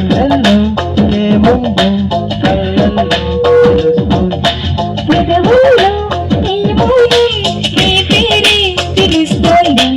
గుండెల్లో ఏముందో కళ్ళల్లో తెలుస్తుంది. పెదవుల్లో ఏమో నీ పేరే తెలుస్తోంది.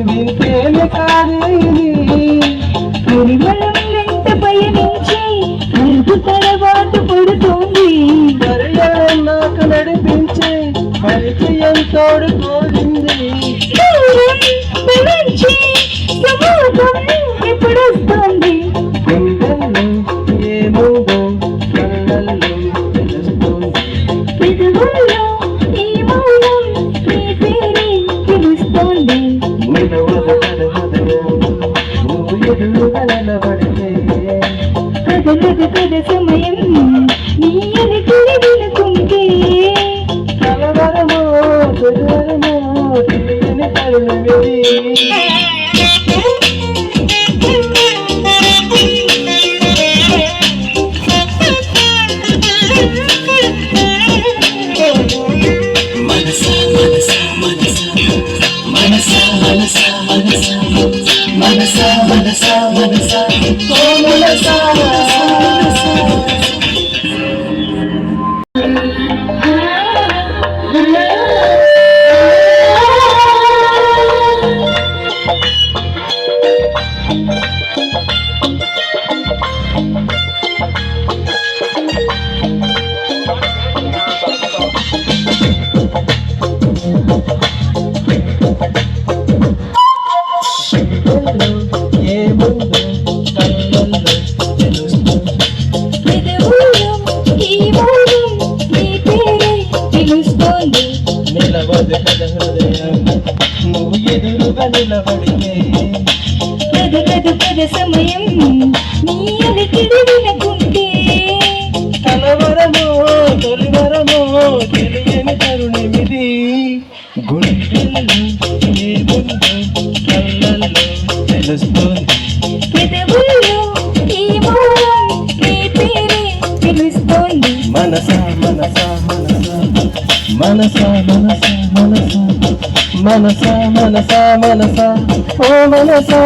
వింతేమి కాదు పరిమళం వెంట పయనించి అరుగు తడబాటు పడుతోంది. పరిచయం నాకు నడిపించి పరిచయం తోడుకోయింది. ఎప్పుడొస్తుంది గుండెల్లో ఏముందో కళ్ళల్లో తెలుస్తుంది. పెదవుల్లో ఏమో నీ పేరే తెలుస్తోంది. నువ్వు ఎదురుగా నిలబడితే కదలదు కద సమయం నీ అలికిడి వినుకుంటే. కలవరమో తొలవరమో తెలియని తరుణమిది. మనసా మనసా మనసా మనసా మనసా మనసా మనసా మనసా ఓ మనసా ఏముందో కళ్ళల్లో తెలుస్తుంది. పెదవుల్లో ఏమో నీ పేరే తెలుస్తోంది. నిలవదు కథ హృదయం నువ్వు ఎదురుగా నిలబడితే. కదలదు కద సమయం నీ అలికిడి వినుకుంటే. కలవరమో తొలివరమో తెలియని తరుణమిది. గుండెల్లో ఏముందో కళ్ళల్లో తెలుస్తుంది. పెదవుల్లో ఏమో నీ పేరే తెలుస్తోంది. మనసా మనసా మనసా మనసా మనసా మనసా మనసా మనసా మనసా ఓ మనసా.